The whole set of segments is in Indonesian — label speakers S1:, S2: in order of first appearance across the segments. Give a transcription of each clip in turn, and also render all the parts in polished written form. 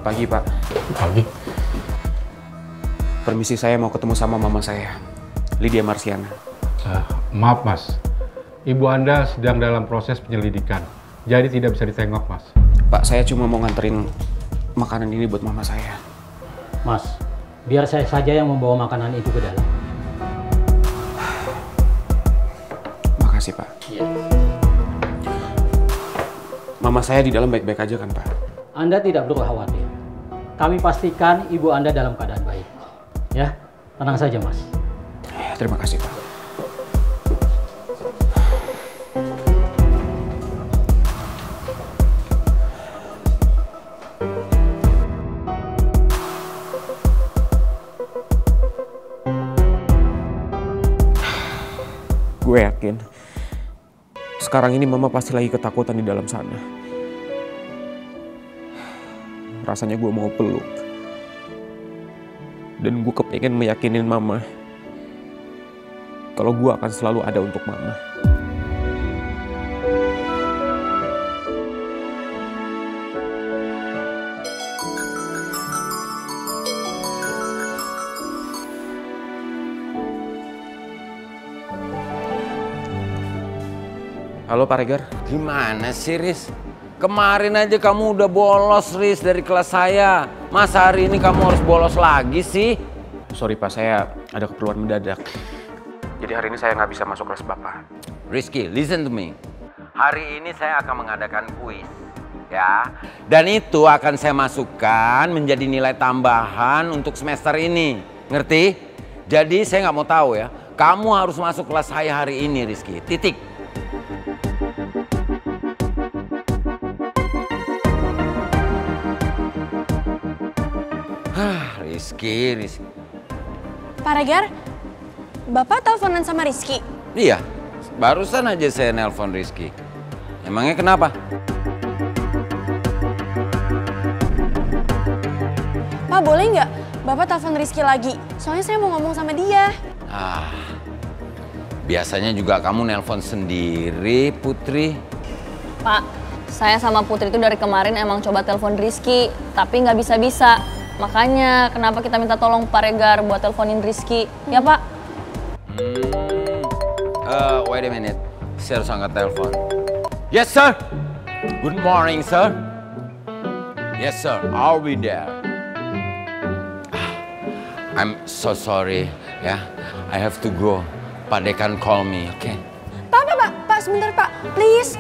S1: Pagi, Pak.
S2: Pagi.
S1: Permisi, saya mau ketemu sama mama saya, Lydia Marsiana.
S2: Maaf, Mas. Ibu Anda sedang dalam proses penyelidikan, jadi tidak bisa ditengok, Mas.
S1: Pak, saya cuma mau nganterin makanan ini buat mama saya.
S3: Mas, biar saya saja yang membawa makanan itu ke dalam.
S1: Makasih, Pak.
S3: Iya.
S1: Mama saya di dalam baik-baik aja kan, Pak?
S3: Anda tidak perlu khawatir. Kami pastikan ibu Anda dalam keadaan baik. Ya, tenang saja, Mas.
S1: Terima kasih, Pak. Gue yakin sekarang ini mama pasti lagi ketakutan di dalam sana. Rasanya gue mau peluk. Dan gue kepengen meyakinin mama kalau gue akan selalu ada untuk mama. Halo Pak Regar.
S4: Gimana sih, Riz? Kemarin aja kamu udah bolos, Riz, dari kelas saya. Masa hari ini kamu harus bolos lagi sih?
S1: Sorry Pak, saya ada keperluan mendadak. Jadi hari ini saya nggak bisa masuk kelas Bapak.
S4: Rizky, listen to me. Hari ini saya akan mengadakan kuis. Ya, dan itu akan saya masukkan menjadi nilai tambahan untuk semester ini. Ngerti? Jadi saya nggak mau tahu ya. Kamu harus masuk kelas saya hari ini, Rizky. Titik. Rizky.
S5: Pak Regar, Bapak teleponan sama Rizky?
S4: Iya, barusan aja saya nelpon Rizky. Emangnya kenapa?
S5: Pak, boleh nggak Bapak telepon Rizky lagi? Soalnya saya mau ngomong sama dia.
S4: Biasanya juga kamu nelpon sendiri, Putri.
S6: Pak, saya sama Putri itu dari kemarin emang coba telepon Rizky, tapi nggak bisa-bisa. Makanya kenapa kita minta tolong Pak Regar buat teleponin Rizky, ya Pak?
S4: Wait a minute, saya harus angkat telepon. Yes sir, good morning sir. Yes sir, I'll be there. I'm so sorry, ya. I have to go. Pak Dekan call me, okay?
S5: Pak, sebentar Pak, please.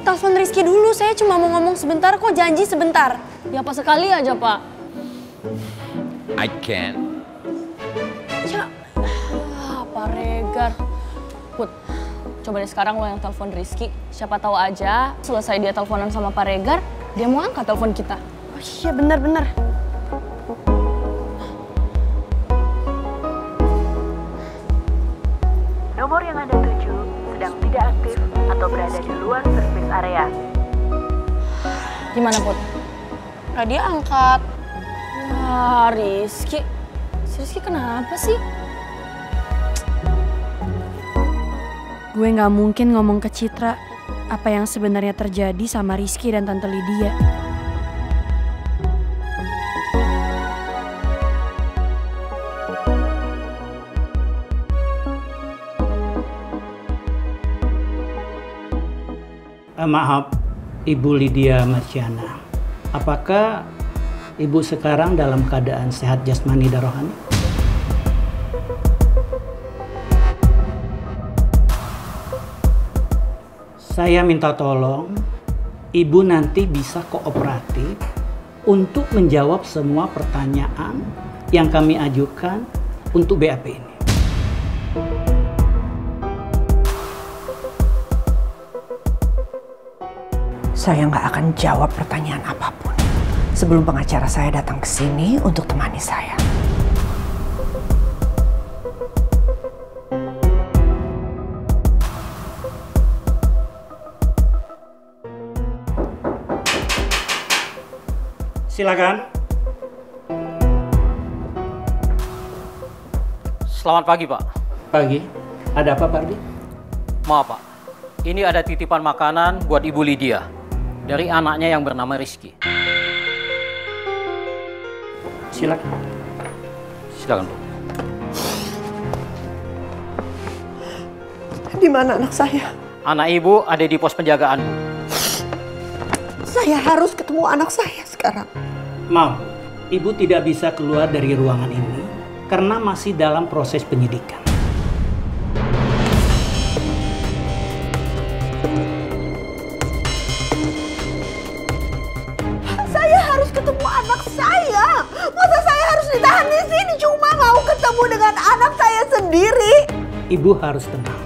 S5: Telepon Rizky dulu, saya cuma mau ngomong sebentar kok, janji sebentar.
S6: Ya Pak, sekali aja Pak.
S4: I can't.
S5: Ya,
S6: Pak Regar. Put, coba deh sekarang lo yang telepon Rizky. Siapa tahu aja selesai dia teleponan sama Pak Regar, dia mau angkat telepon kita.
S5: oh iya benar.
S7: Nomor yang Anda tuju sedang tidak aktif atau berada di luar service area.
S6: Gimana Put?
S5: Nah, dia angkat.
S6: Wah, Rizky. Si Rizky kenapa sih?
S8: Gue nggak mungkin ngomong ke Citra apa yang sebenarnya terjadi sama Rizky dan Tante Lydia.
S3: Maaf, Ibu Lydia Marsiana. Apakah Ibu sekarang dalam keadaan sehat jasmani dan rohani? Saya minta tolong, Ibu nanti bisa kooperatif untuk menjawab semua pertanyaan yang kami ajukan untuk BAP ini.
S9: Saya nggak akan jawab pertanyaan apapun sebelum pengacara saya datang ke sini untuk temani saya.
S3: Silakan.
S10: Selamat pagi, Pak.
S3: Pagi. Ada apa, Pak Ardi?
S10: Maaf, Pak. Ini ada titipan makanan buat Ibu Lydia dari anaknya yang bernama Rizky.
S3: Silakan.
S10: Silakan, Bu.
S9: Di mana anak saya?
S10: Anak Ibu ada di pos penjagaan, Bu.
S9: Saya harus ketemu anak saya sekarang.
S3: Maaf, Ibu tidak bisa keluar dari ruangan ini karena masih dalam proses penyidikan.
S9: Saya harus ketemu anak saya. Masa saya harus ditahan di sini cuma mau ketemu dengan anak saya sendiri?
S3: Ibu harus tenang.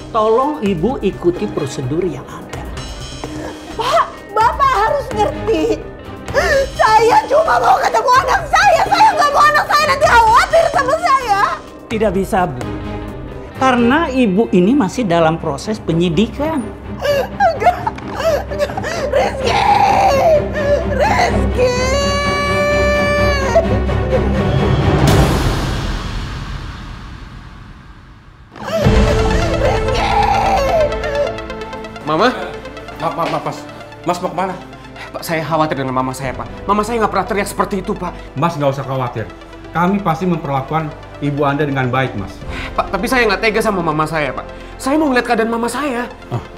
S3: Tolong Ibu ikuti prosedur yang ada.
S9: Pak, Bapak harus ngerti. Saya cuma mau ketemu anak saya. Saya nggak mau anak saya nanti khawatir sama saya.
S3: Tidak bisa, Bu. Karena Ibu ini masih dalam proses penyidikan.
S9: Enggak. Rizky! Rizky!
S1: Mama?
S2: Mas. Mas mau kemana?
S1: Pak, saya khawatir dengan mama saya, Pak. Mama saya nggak pernah teriak seperti itu, Pak.
S2: Mas nggak usah khawatir. Kami pasti memperlakukan ibu Anda dengan baik, Mas.
S1: Pak, tapi saya nggak tega sama mama saya, Pak. Saya mau ngeliat keadaan mama saya.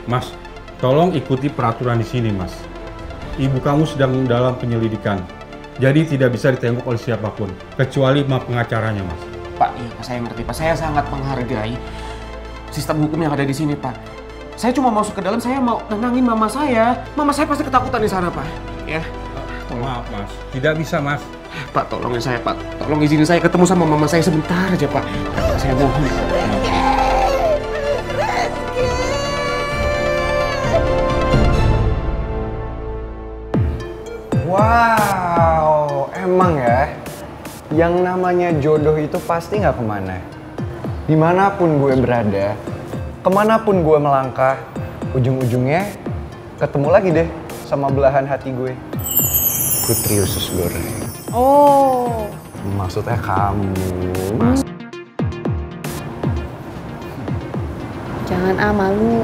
S2: Mas, tolong ikuti peraturan di sini, Mas. Ibu kamu sedang dalam penyelidikan. Jadi tidak bisa ditengok oleh siapapun, kecuali pengacaranya, Mas.
S1: Pak, iya Pak, saya ngerti, Pak. Saya sangat menghargai sistem hukum yang ada di sini, Pak. Saya cuma masuk ke dalam, saya mau nenangin mama saya. Mama saya pasti ketakutan di sana, Pak. Ya.
S2: Maaf, Mas. Tidak bisa, Mas.
S1: Pak, tolongin saya, Pak. Tolong izinin saya ketemu sama mama saya sebentar aja, Pak. Saya mohon.
S11: Wow, emang ya, yang namanya jodoh itu pasti nggak kemana. Dimanapun gue berada, kemanapun gue melangkah, ujung-ujungnya ketemu lagi deh sama belahan hati gue. Putri usus goreng.
S5: Oh.
S11: Maksudnya kamu, Mas.
S5: Jangan malu.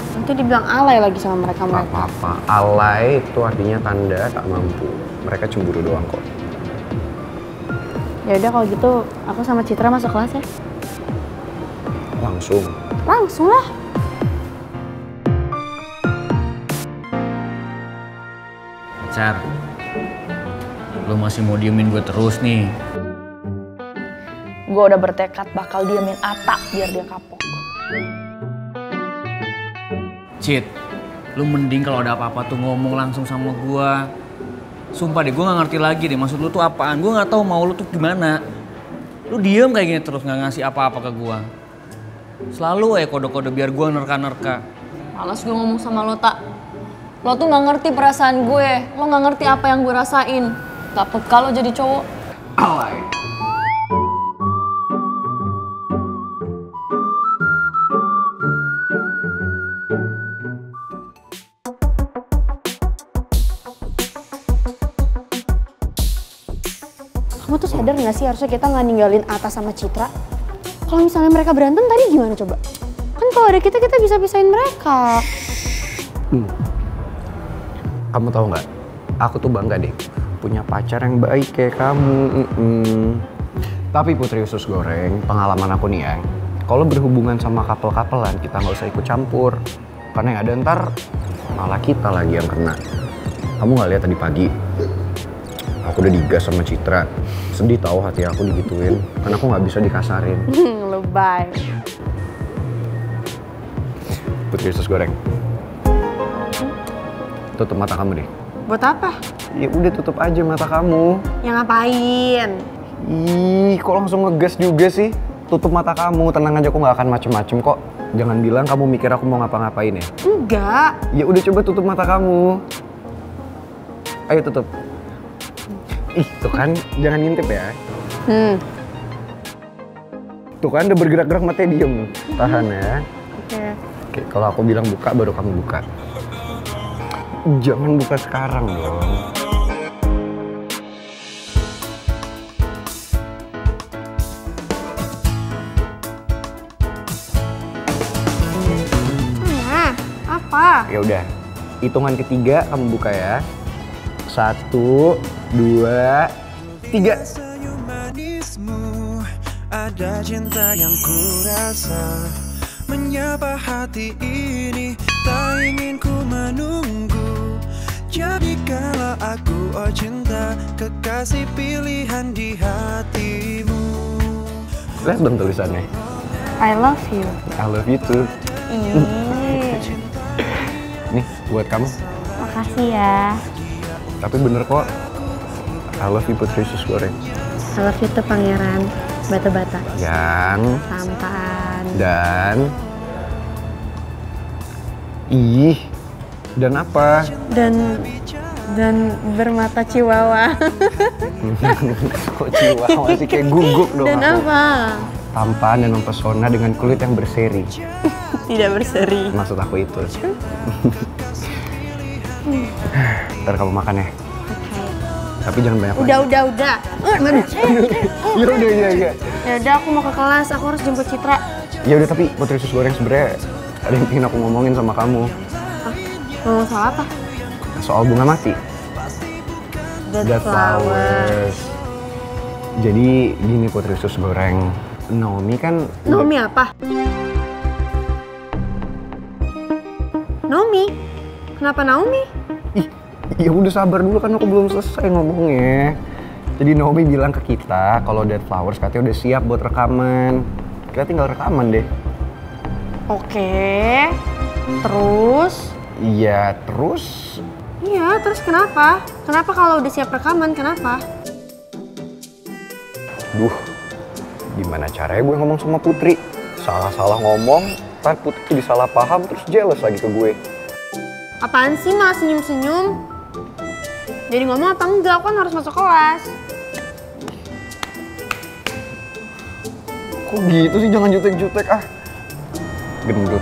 S5: Nanti dibilang alay lagi sama mereka.
S11: Gak apa-apa, alay itu artinya tanda tak mampu. Mereka cemburu doang kok.
S5: Ya udah kalau gitu aku sama Citra masuk kelas ya.
S11: Langsung.
S5: Langsung lah.
S10: Car, lu masih mau diemin gue terus nih?
S6: Gue udah bertekad bakal diemin Ata biar dia kapok.
S10: Cit, lu mending kalau ada apa-apa tuh ngomong langsung sama gue. Sumpah deh, gue gak ngerti lagi deh maksud lu tuh apaan. Gue gak tahu mau lu tuh gimana. Lu diem kayak gini terus gak ngasih apa-apa ke gue. Selalu kode-kode biar gue nerka-nerka.
S6: Males gue ngomong sama lo, Tak. Lo tuh gak ngerti perasaan gue. Lo gak ngerti apa yang gue rasain. Gak peka lo jadi cowok.
S11: Alay.
S5: Kamu tuh sadar gak sih harusnya kita nggak ninggalin Ata sama Citra? Kalau misalnya mereka berantem tadi gimana coba? Kan kalau ada kita bisa pisahin mereka.
S11: Kamu tahu nggak? Aku tuh bangga deh punya pacar yang baik kayak kamu. Tapi Putri usus goreng, pengalaman aku nih yang kalau berhubungan sama couple-couplean kita nggak usah ikut campur. Karena yang ada ntar malah kita lagi yang kena. Kamu nggak lihat tadi pagi? Aku udah digas sama Citra. Sedih tahu hati aku digituin. Karena aku nggak bisa dikasarin.
S5: Lebay.
S11: Putri usus goreng. Tutup mata kamu deh.
S5: Buat apa?
S11: Ya udah tutup aja mata kamu.
S5: Yang ngapain?
S11: Ih, kok langsung ngegas juga sih? Tutup mata kamu, tenang aja, aku nggak akan macem-macem kok. Jangan bilang kamu mikir aku mau ngapa-ngapain ya.
S5: Enggak.
S11: Ya udah coba tutup mata kamu. Ayo tutup. Ih, tuh kan, jangan ngintip ya. Tuh kan udah bergerak-gerak matanya diem. Tahan ya. Oke, kalau aku bilang buka baru kamu buka. Jangan buka sekarang dong.
S5: Nah, apa?
S11: Ya udah, hitungan ketiga kamu buka ya. 1, 2, 3.
S12: Ada cinta yang kurasa menyapa hati ini, tak ingin ku menunggu. Jadi kalau aku cinta, kekasih pilihan di hatimu.
S11: Lihat dong tulisannya.
S5: I love you.
S11: I love you too. Nih, buat kamu.
S5: Makasih ya.
S11: Tapi bener kok. I love you Putri Usus Goreng.
S5: I love you tuh pangeran bata-bata.
S11: Yang
S5: Tampan.
S11: dan dan apa?
S5: Dan bermata chihuahua.
S11: Kok chihuahua sih, kayak guguk dong.
S5: Dan
S11: aku.
S5: apa?
S11: Tampan dan mempesona dengan kulit yang berseri.
S5: Tidak berseri.
S11: Maksud aku itu. Ntar kamu makan ya. Tapi jangan banyak.
S5: Udah.
S11: Ya.
S5: Ya udah, aku mau ke kelas. Aku harus jemput Citra.
S11: Ya udah, tapi Putri Usus Goreng sebenarnya ada yang pengen aku ngomongin sama kamu.
S5: Ngomong soal apa?
S11: Soal bunga mati.
S5: Dead flowers.
S11: Jadi gini Putri Usus Goreng, Naomi kan...
S5: Naomi apa? Naomi? Kenapa Naomi?
S11: Ya udah sabar dulu, kan aku belum selesai ngomongnya. Jadi Naomi bilang ke kita kalau Dead Flowers katanya udah siap buat rekaman. Kita tinggal rekaman deh.
S5: Oke. Terus?
S11: Iya, terus?
S5: Iya, terus kenapa? Kenapa kalau udah siap rekaman, kenapa?
S11: Duh, gimana caranya gue ngomong sama Putri? Salah-salah ngomong, ntar Putri jadi salah paham terus jealous lagi ke gue.
S5: Apaan sih malah senyum-senyum? Jadi ngomong apa enggak? Aku kan harus masuk kelas.
S11: Kok gitu sih, jangan jutek-jutek ah. Gendut.